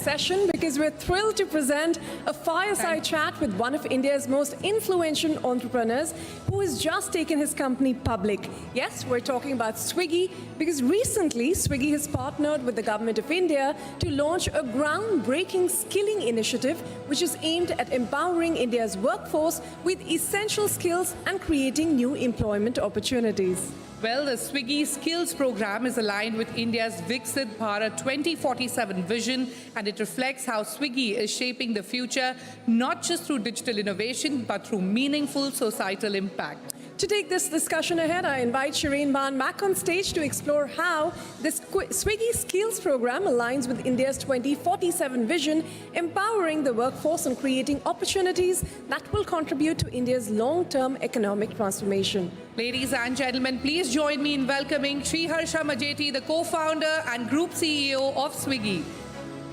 session because we're thrilled to present a fireside chat with one of India's most influential entrepreneurs who has just taken his company public. Yes, we're talking about Swiggy because recently Swiggy has partnered with the Government of India to launch a groundbreaking skilling initiative which is aimed at empowering India's workforce with essential skills and creating new employment opportunities. Well, the Swiggy Skills Program is aligned with India's Viksit Bharat 2047 vision, and it reflects how Swiggy is shaping the future, not just through digital innovation, but through meaningful societal impact. To take this discussion ahead, I invite Shireen Bhan back on stage to explore how this Swiggy Skills Program aligns with India's 2047 vision, empowering the workforce and creating opportunities that will contribute to India's long-term economic transformation. Ladies and gentlemen, please join me in welcoming Sriharsha Majety, the co-founder and group CEO of Swiggy.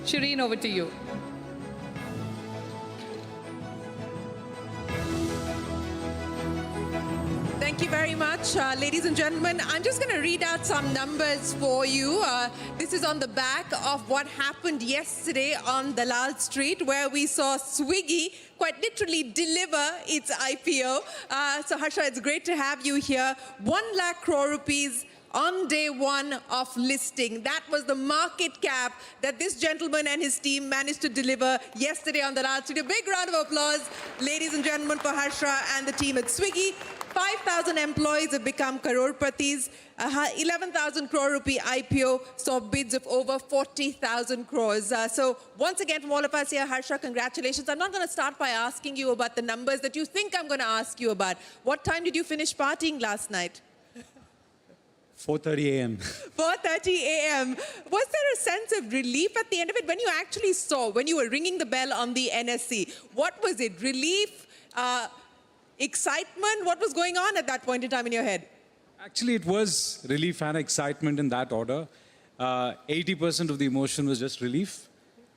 Shireen, over to you. Thank you very much, ladies and gentlemen. I'm just going to read out some numbers for you. This is on the back of what happened yesterday on Dalal Street, where we saw Swiggy quite literally deliver its IPO. So Harsha, it's great to have you here. 1 lakh crore rupees on day one of listing. That was the market cap that this gentleman and his team managed to deliver yesterday on the Dalal Street. A big round of applause, ladies and gentlemen, for Harsha and the team at Swiggy. 5,000 employees have become crorepati's. 11,000 crore rupee IPO saw bids of over 40,000 crores. So once again, from all of us here, Harsha, congratulations. I'm not going to start by asking you about the numbers that you think I'm going to ask you about. What time did you finish partying last night? 4:30 a.m. 4:30 a.m. Was there a sense of relief at the end of it when you actually saw, when you were ringing the bell on the NSE? What was it? Relief? Excitement? What was going on at that point in time in your head? Actually, it was relief and excitement in that order. 80% of the emotion was just relief.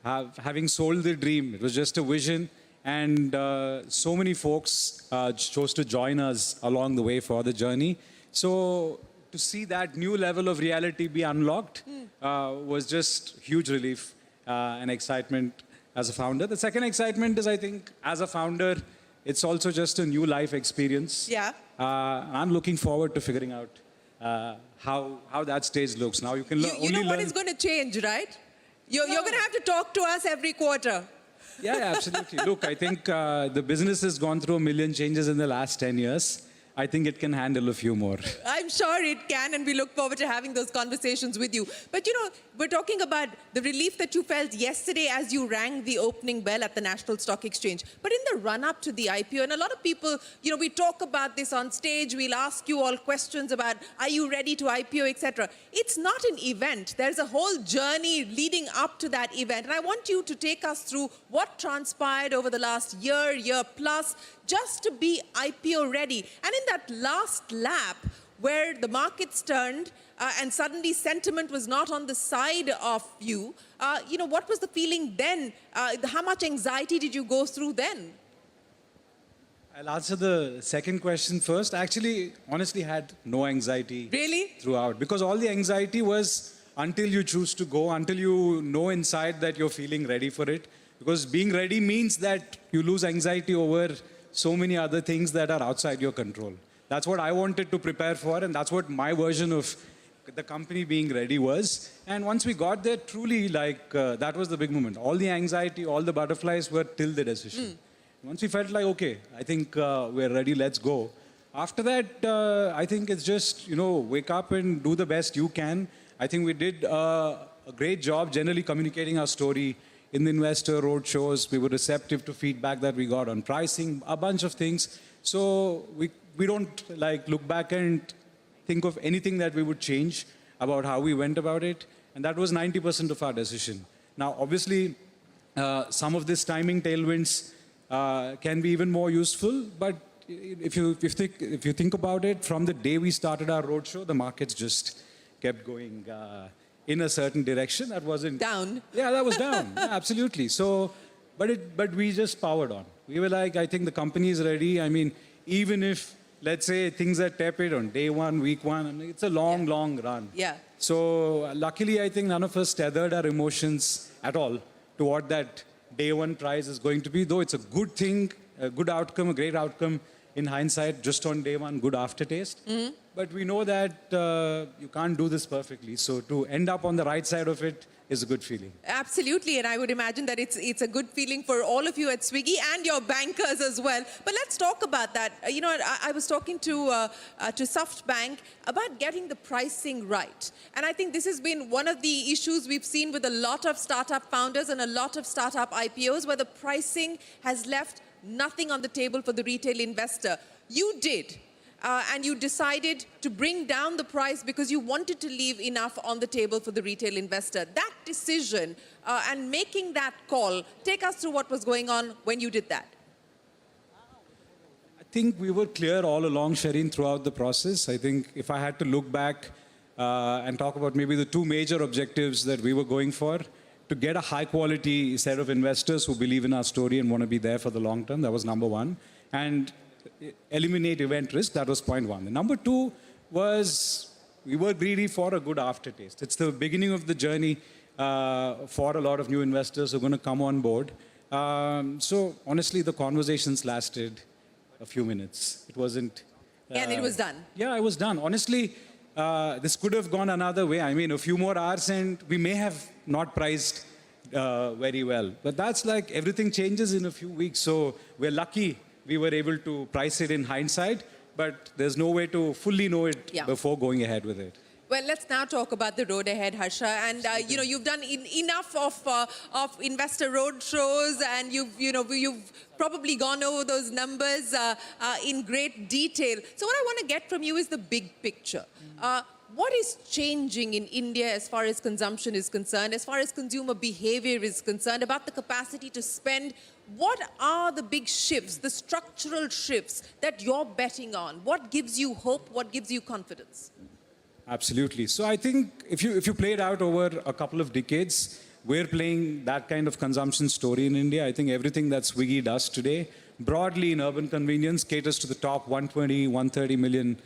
Having sold the dream, it was just a vision. And so many folks chose to join us along the way for the journey. So to see that new level of reality be unlocked was just huge relief and excitement as a founder. The second excitement is, I think, as a founder, it's also just a new life experience. Yeah. I'm looking forward to figuring out how that stage looks. Now you can You know what is going to change, right? You're going to have to talk to us every quarter. Yeah, absolutely. Look, I think the business has gone through a million changes in the last 10 years. I think it can handle a few more. I'm sure it can, and we look forward to having those conversations with you. But, you know, we're talking about the relief that you felt yesterday as you rang the opening bell at the National Stock Exchange. But in the run-up to the IPO, and a lot of people, you know, we talk about this on stage, we'll ask you all questions about, are you ready to IPO, etc. It's not an event. There's a whole journey leading up to that event. And I want you to take us through what transpired over the last year plus, just to be IPO ready. And in that last lap, where the markets turned and suddenly sentiment was not on the side of you, you know, what was the feeling then? How much anxiety did you go through then? I'll answer the second question first. I actually, honestly, had no anxiety throughout. Because all the anxiety was until you choose to go, until you know inside that you're feeling ready for it. Because being ready means that you lose anxiety over so many other things that are outside your control. That's what I wanted to prepare for, and that's what my version of the company being ready was. And once we got there, truly, like, that was the big moment. All the anxiety, all the butterflies were till the decision. Once we felt like, okay, I think we're ready, let's go. After that, I think it's just, you know, wake up and do the best you can. I think we did a great job generally communicating our story in the investor roadshows. We were receptive to feedback that we got on pricing, a bunch of things. So we don't like look back and think of anything that we would change about how we went about it. And that was 90% of our decision. Now, obviously, some of this timing tailwinds can be even more useful. But if you think about it, from the day we started our roadshow, the markets just kept going in a certain direction. That wasn't down. Yeah, that was down. Yeah, absolutely. So, but we just powered on. We were like, I think the company is ready. I mean, even if, let's say, things are tepid on day one, week one, I mean, it's a long, long run. Yeah. So luckily, I think none of us tethered our emotions at all. to what that day one price is going to be, though it's a good thing, a good outcome, a great outcome in hindsight, just on day one, good aftertaste. But we know that you can't do this perfectly. So to end up on the right side of it is a good feeling. Absolutely, and I would imagine that it's a good feeling for all of you at Swiggy and your bankers as well. But let's talk about that. You know, I was talking to SoftBank about getting the pricing right. And I think this has been one of the issues we've seen with a lot of startup founders and a lot of startup IPOs, where the pricing has left nothing on the table for the retail investor. You did. And you decided to bring down the price because you wanted to leave enough on the table for the retail investor. That decision and making that call, take us through what was going on when you did that. I think we were clear all along, Shireen, throughout the process. I think if I had to look back and talk about maybe the two major objectives that we were going for, to get a high-quality set of investors who believe in our story and want to be there for the long term, that was number one. And eliminate event risk, that was point one. The number two was we were greedy for a good aftertaste. It's the beginning of the journey for a lot of new investors who are going to come on board. So honestly, the conversations lasted a few minutes. It wasn't... and it was done. Yeah, it was done. Honestly, this could have gone another way. I mean, a few more hours and we may have not priced very well. But that's like everything changes in a few weeks. So we're lucky we were able to price it in hindsight, but there's no way to fully know it before going ahead with it. Well, let's now talk about the road ahead, Harsha. And you know, you've done enough of investor road shows, and you've probably gone over those numbers in great detail. So what I want to get from you is the big picture. What is changing in India as far as consumption is concerned, as far as consumer behavior is concerned, about the capacity to spend? What are the big shifts, the structural shifts that you're betting on? What gives you hope? What gives you confidence? Absolutely. So I think if you play it out over a couple of decades, we're playing that kind of consumption story in India. I think everything that Swiggy does today, broadly in urban convenience, caters to the top 120, 130 million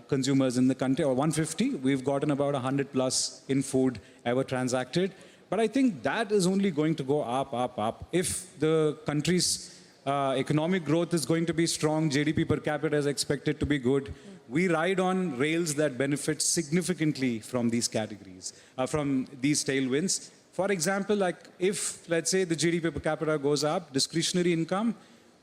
consumers in the country, or 150. We've gotten about 100 plus in food ever transacted. But I think that is only going to go up, up, up. If the country's economic growth is going to be strong, GDP per capita is expected to be good, we ride on rails that benefit significantly from these categories, from these tailwinds. For example, like if, let's say, the GDP per capita goes up, discretionary income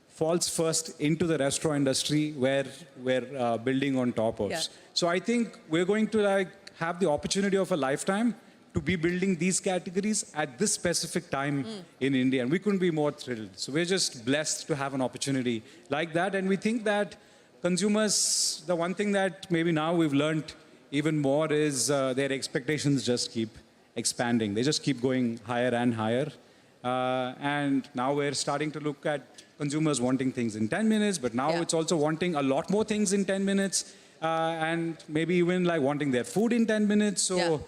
falls first into the restaurant industry where we're building on top of. Yeah. So I think we're going to have the opportunity of a lifetime to be building these categories at this specific time in India. And we couldn't be more thrilled. So we're just blessed to have an opportunity like that. And we think that consumers, the one thing that maybe now we've learned even more is their expectations just keep expanding. They just keep going higher and higher. And now we're starting to look at consumers wanting things in 10 minutes, but now it's also wanting a lot more things in 10 minutes. And maybe even like wanting their food in 10 minutes. So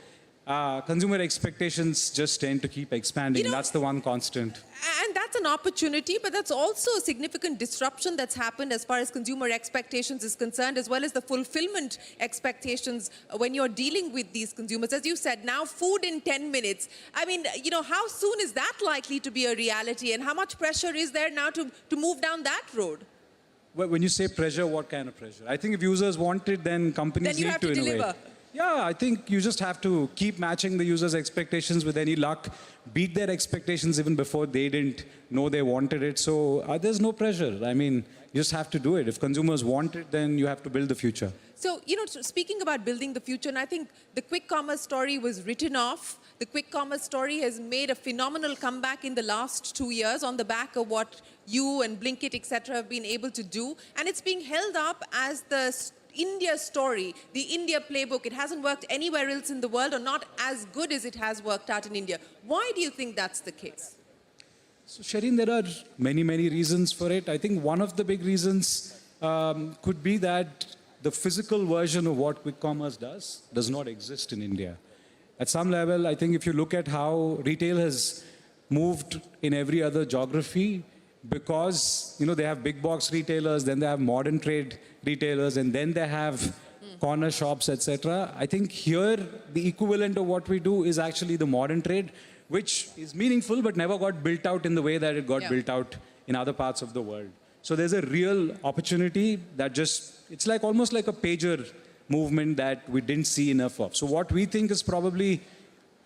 consumer expectations just tend to keep expanding. You know, that's the one constant. And that's an opportunity, but that's also a significant disruption that's happened as far as consumer expectations is concerned, as well as the fulfillment expectations when you're dealing with these consumers. As you said, now food in 10 minutes. I mean, you know, how soon is that likely to be a reality, and how much pressure is there now to move down that road? Well, when you say pressure, what kind of pressure? I think if users want it, then companies need to innovate. Deliver. Yeah, I think you just have to keep matching the users' expectations with any luck, beat their expectations even before they didn't know they wanted it. So there's no pressure. I mean, you just have to do it. If consumers want it, then you have to build the future. So, you know, speaking about building the future, and I think the quick commerce story was written off. The quick commerce story has made a phenomenal comeback in the last 2 years on the back of what you and Blinkit, etc., have been able to do. And it's being held up as the India story, the India playbook. It hasn't worked anywhere else in the world, or not as good as it has worked out in India. Why do you think that's the case? So, Shireen, there are many, many reasons for it. I think one of the big reasons could be that the physical version of what quick commerce does not exist in India. At some level, I think if you look at how retail has moved in every other geography, because, you know, they have big box retailers, then they have modern trade retailers, and then they have corner shops, etc. I think here, the equivalent of what we do is actually the modern trade, which is meaningful but never got built out in the way that it got Yeah. built out in other parts of the world. So there's a real opportunity that it's like almost like a pager movement that we didn't see enough of. So what we think is probably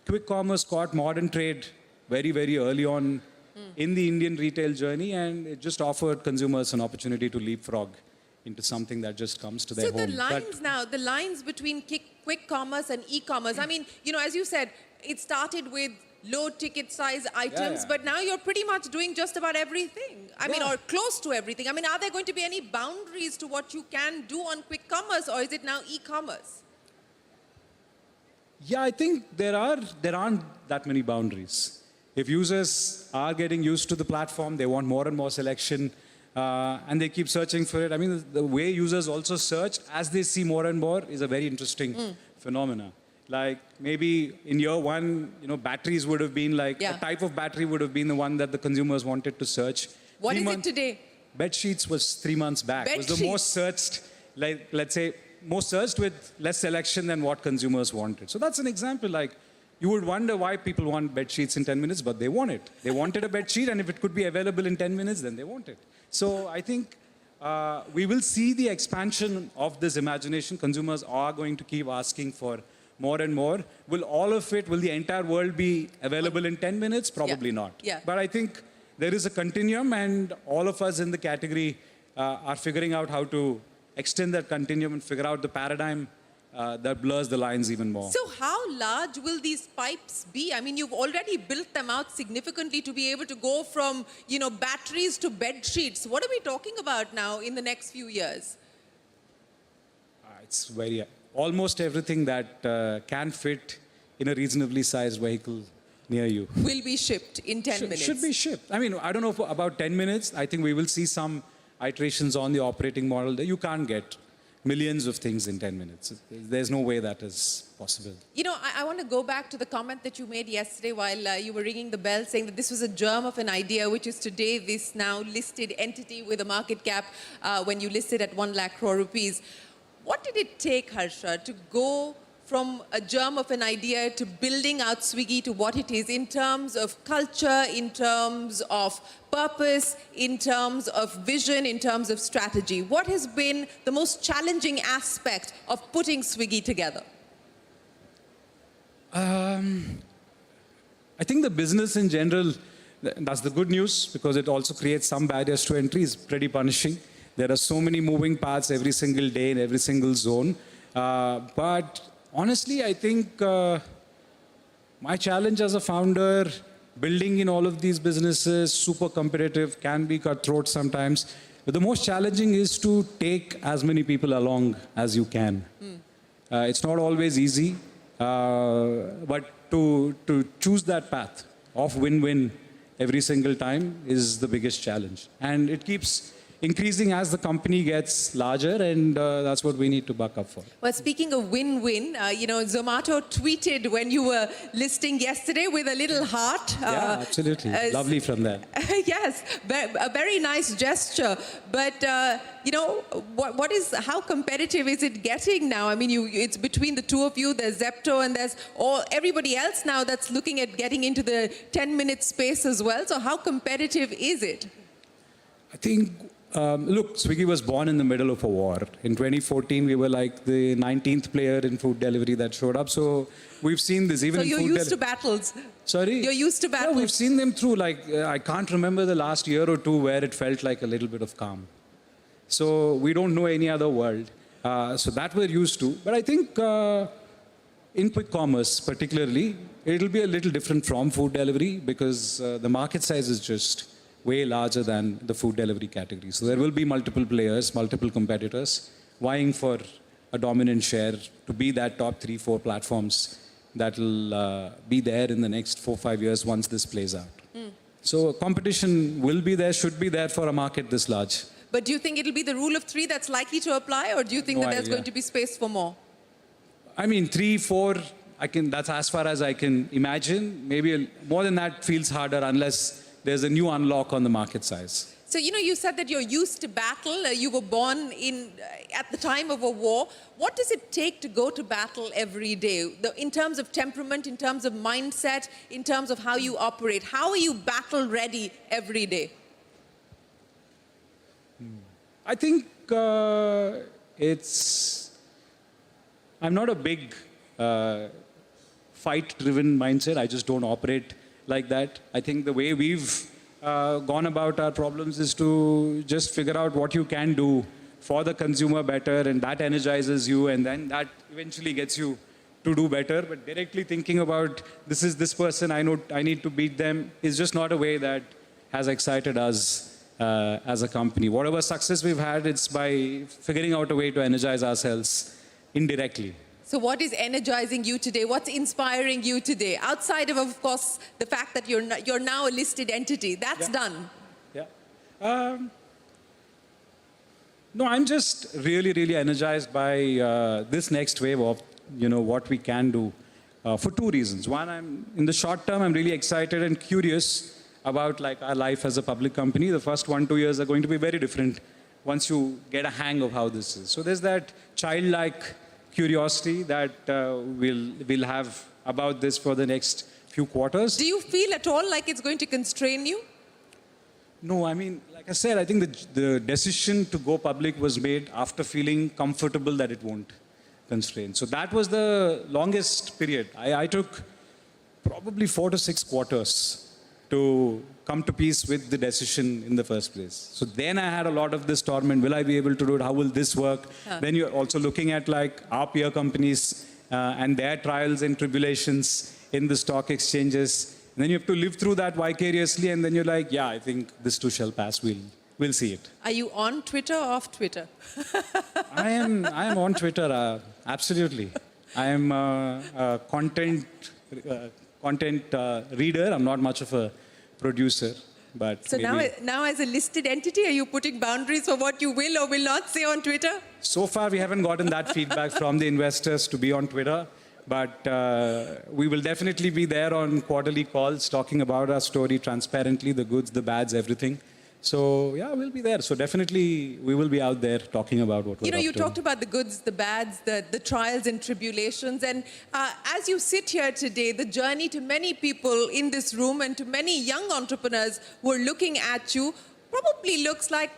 quick commerce caught modern trade very, very early on in the Indian retail journey, and it just offered consumers an opportunity to leapfrog into something that just comes to their So home. the lines between quick commerce and e-commerce, I mean, as you said, it started with low ticket size items, yeah. but now you're pretty much doing just about everything. I mean, Yeah. or close to everything. I mean, are there going to be any boundaries to what you can do on quick commerce, or is it now e-commerce? Yeah, I think there aren't that many boundaries. If users are getting used to the platform, they want more and more selection, and they keep searching for it. I mean, the way users also search as they see more and more is a very interesting phenomena. Like maybe in year one, batteries would have been like, Yeah. a type of battery would have been the one that the consumers wanted to search. What 3 is it months- today? Bed sheets was 3 months back. Bed Was the sheets. most searched, like let's say, most searched with less selection than what consumers wanted. So that's an example. Like you would wonder why people want bed sheets in 10 minutes, but they want it. They wanted a bed sheet, and if it could be available in 10 minutes, then they want it. So I think we will see the expansion of this imagination. Consumers are going to keep asking for more and more. Will the entire world be available in 10 minutes? Probably not. Yeah. But I think there is a continuum, and all of us in the category are figuring out how to extend that continuum and figure out the paradigm that blurs the lines even more. So how large will these pipes be? I mean, you've already built them out significantly to be able to go from, batteries to bed sheets. What are we talking about now in the next few years? It's almost everything that can fit in a reasonably sized vehicle near you. Will be shipped in 10 minutes. Should be shipped. I mean, I don't know for about 10 minutes. I think we will see some iterations on the operating model that you can't get millions of things in 10 minutes. There's no way that is possible. I want to go back to the comment that you made yesterday while you were ringing the bell, saying that this was a germ of an idea, which is today this now listed entity with a market cap when you listed at 1 lakh crore rupees. What did it take, Harsha, to go from a germ of an idea to building out Swiggy to what it is in terms of culture, in terms of purpose, in terms of vision, in terms of strategy? What has been the most challenging aspect of putting Swiggy together? I think the business in general, that's the good news, because it also creates some barriers to entry. It's pretty punishing. There are so many moving parts every single day in every single zone. But honestly, I think my challenge as a founder, building in all of these businesses, super competitive, can be cutthroat sometimes. But the most challenging is to take as many people along as you can. It's not always easy, but to choose that path of win-win every single time is the biggest challenge. And it keeps increasing as the company gets larger, and that's what we need to buck up for. Well, speaking of win-win, Zomato tweeted when you were listing yesterday with a little heart. Yeah, absolutely. Lovely from them. Yes, a very nice gesture. But, how competitive is it getting now? I mean, it's between the two of you, there's Zepto, and there's everybody else now that's looking at getting into the 10-minute space as well. So how competitive is it? I think, look, Swiggy was born in the middle of a war. In 2014, we were like the 19th player in food delivery that showed up. So we've seen this even So in you're food used to battles. Sorry? You're used to battles. Yeah, we've seen them through, I can't remember the last year or two where it felt like a little bit of calm. So we don't know any other world. So that we're used to. But I think in quick commerce particularly, it'll be a little different from food delivery because the market size is just way larger than the food delivery category. So there will be multiple players, multiple competitors vying for a dominant share to be that top 3-4 platforms that will be there in the next 4-5 years once this plays out. So competition will be there, should be there for a market this large. But do you think it'll be the rule of 3 that's likely to apply, or do you think that there's going to be space for more? I mean, 3, 4, that's as far as I can imagine. Maybe more than that feels harder unless there's a new unlock on the market size. So, you said that you're used to battle. You were born at the time of a war. What does it take to go to battle every day? In terms of temperament, in terms of mindset, in terms of how you operate, how are you battle ready every day? I think I'm not a big fight-driven mindset. I just don't operate like that. I think the way we've gone about our problems is to just figure out what you can do for the consumer better, and that energizes you, and then that eventually gets you to do better. But directly thinking about this person, I know I need to beat them, is just not a way that has excited us as a company. Whatever success we've had, it's by figuring out a way to energize ourselves indirectly. So what is energizing you today? What's inspiring you today? Outside of course, the fact that you're now a listed entity. That's done. Yeah. No, I'm just really, really energized by this next wave of, what we can do for two reasons. One, in the short term, I'm really excited and curious about our life as a public company. The first 1-2 years are going to be very different once you get a hang of how this is. So there's that childlike curiosity that we'll have about this for the next few quarters. Do you feel at all like it's going to constrain you? No, I mean, like I said, I think the decision to go public was made after feeling comfortable that it won't constrain. So that was the longest period. I took probably 4 to 6 quarters to come to peace with the decision in the first place. So then I had a lot of this torment. Will I be able to do it? How will this work? Then you're also looking at our peer companies and their trials and tribulations in the stock exchanges. And then you have to live through that vicariously, and then you're like, yeah, I think this too shall pass. We'll see it. Are you on Twitter or off Twitter? I am on Twitter, absolutely. I am a content reader. I'm not much of a producer, but so now as a listed entity, are you putting boundaries for what you will or will not say on Twitter? So far, we haven't gotten that feedback from the investors to be on Twitter. But we will definitely be there on quarterly calls talking about our story transparently, the goods, the bads, everything. So, yeah, we'll be there. So definitely we will be out there talking about what we're up to. You talked about the goods, the bads, the trials and tribulations. And as you sit here today, the journey to many people in this room and to many young entrepreneurs who are looking at you probably looks like,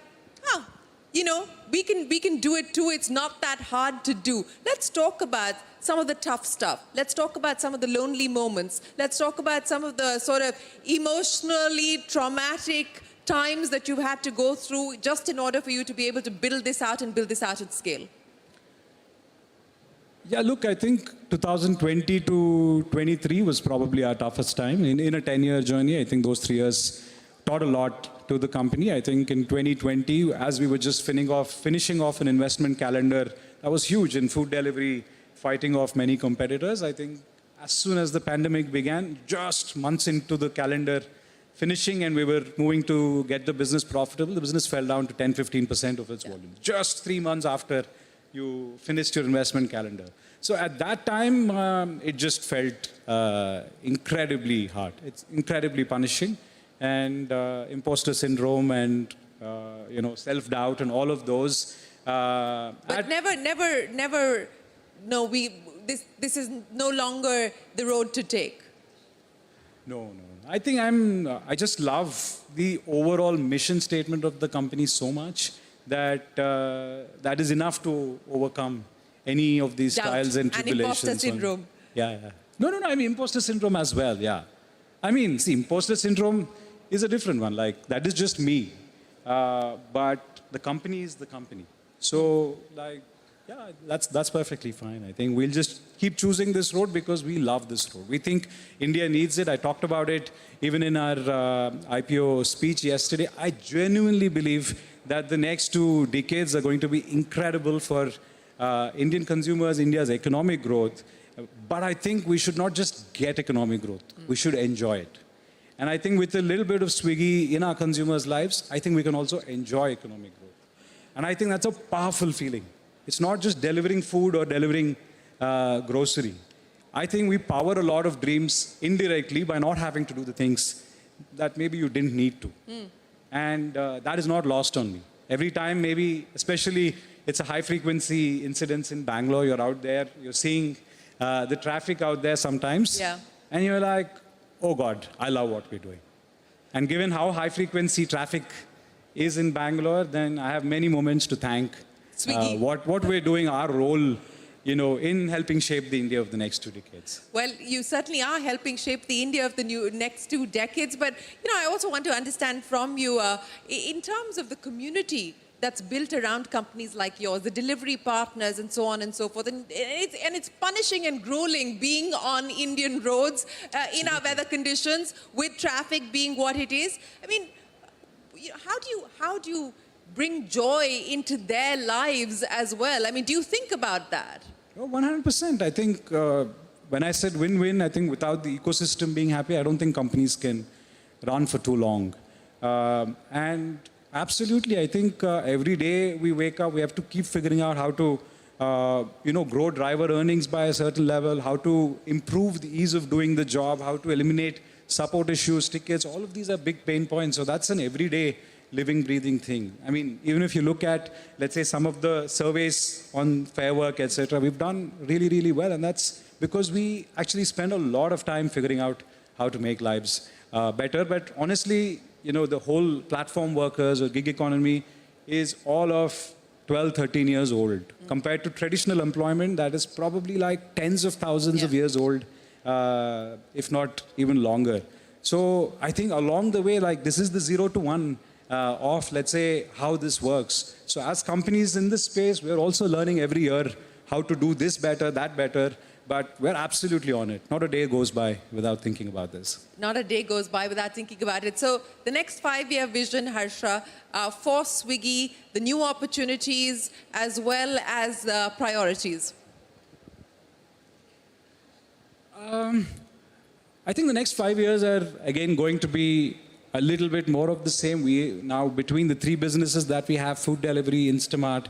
we can do it too. It's not that hard to do. Let's talk about some of the tough stuff. Let's talk about some of the lonely moments. Let's talk about some of the sort of emotionally traumatic times that you've had to go through just in order for you to be able to build this out and build this out at scale. Yeah, look, I think 2020 to 23 was probably our toughest time. In a 10-year journey, I think those 3 years taught a lot to the company. I think in 2020, as we were just finishing off an investment calendar that was huge in food delivery, fighting off many competitors. I think as soon as the pandemic began, just months into the calendar finishing and we were moving to get the business profitable, the business fell down to 10-15% of its volume. Just 3 months after you finished your investment calendar. So at that time, it just felt incredibly hard. It's incredibly punishing. And imposter syndrome and, self-doubt and all of those. But never, no, this is no longer the road to take. No. I think I just love the overall mission statement of the company so much that that is enough to overcome any of these trials and tribulations. And imposter syndrome. Yeah. No, I mean imposter syndrome as well, yeah. I mean, see, imposter syndrome is a different one. That is just me. But the company is the company. So, yeah, that's perfectly fine. I think we'll just keep choosing this road because we love this road. We think India needs it. I talked about it even in our IPO speech yesterday. I genuinely believe that the next 2 decades are going to be incredible for Indian consumers, India's economic growth. But I think we should not just get economic growth. We should enjoy it. And I think with a little bit of Swiggy in our consumers' lives, I think we can also enjoy economic growth. And I think that's a powerful feeling. It's not just delivering food or delivering grocery. I think we power a lot of dreams indirectly by not having to do the things that maybe you didn't need to. And that is not lost on me. Every time, maybe, especially it's a high-frequency incidents in Bangalore, you're out there, you're seeing the traffic out there sometimes. Yeah. And you're like, oh God, I love what we're doing. And given how high-frequency traffic is in Bangalore, then I have many moments to thank Swiggy. what we're doing, our role, in helping shape the India of the next 2 decades. Well, you certainly are helping shape the India of the next 2 decades. But, I also want to understand from you, in terms of the community that's built around companies like yours, the delivery partners and so on and so forth. And it's punishing and grueling being on Indian roads in our weather conditions, with traffic being what it is. I mean, how do you bring joy into their lives as well? I mean, do you think about that? Oh, 100%. I think when I said win-win, I think without the ecosystem being happy, I don't think companies can run for too long. And absolutely, I think every day we wake up, we have to keep figuring out how to, grow driver earnings by a certain level, how to improve the ease of doing the job, how to eliminate support issues, tickets. All of these are big pain points. So that's an everyday living, breathing thing. I mean, even if you look at, let's say, some of the surveys on Fair Work, etc., we've done really, really well. And that's because we actually spend a lot of time figuring out how to make lives better. But honestly, the whole platform workers or gig economy is all of 12, 13 years old. Compared to traditional employment, that is probably like tens of thousands of years old, if not even longer. So I think along the way, like this is the 0 to 1 of, let's say, how this works. So as companies in this space, we're also learning every year how to do this better, that better, but we're absolutely on it. Not a day goes by without thinking about this. Not a day goes by without thinking about it. So the next 5-year vision, Harsha, for Swiggy, the new opportunities as well as priorities. I think the next 5 years are, again, going to be a little bit more of the same. We now, between the 3 businesses that we have, food delivery, Instamart,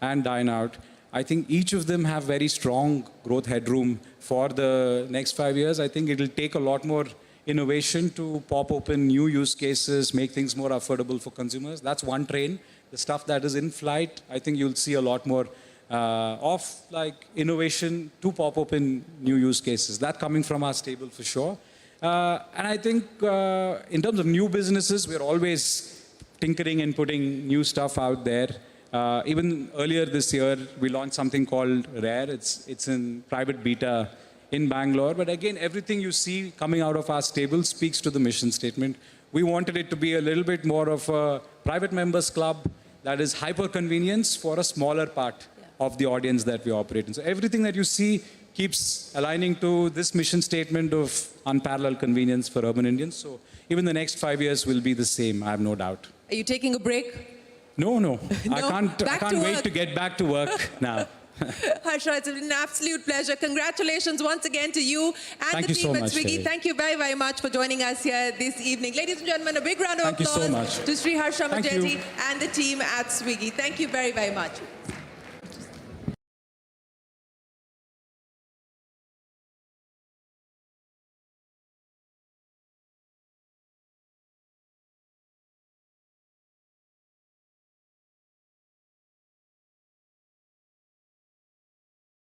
and Dine Out, I think each of them have very strong growth headroom for the next 5 years. I think it'll take a lot more innovation to pop open new use cases, make things more affordable for consumers. That's one train. The stuff that is in flight, I think you'll see a lot more of like innovation to pop open new use cases. That coming from our stable for sure. And I think in terms of new businesses, we're always tinkering and putting new stuff out there. Even earlier this year, we launched something called Rare. It's in private beta in Bangalore. But again, everything you see coming out of our stable speaks to the mission statement. We wanted it to be a little bit more of a private members club that is hyper-convenience for a smaller part of the audience that we operate in. So everything that you see keeps aligning to this mission statement of unparalleled convenience for urban Indians. So even the next 5 years will be the same, I have no doubt. Are you taking a break? No. No? I can't wait work. to get back to work now. Harsha, it's been an absolute pleasure. Congratulations once again to you and Thank the you team so at much, Swiggy. Sherry. Thank you very, very much for joining us here this evening. Ladies and gentlemen, a big round of Thank you applause so much. to Sri Harsha Thank Majety you. and the team at Swiggy. Thank you very, very much.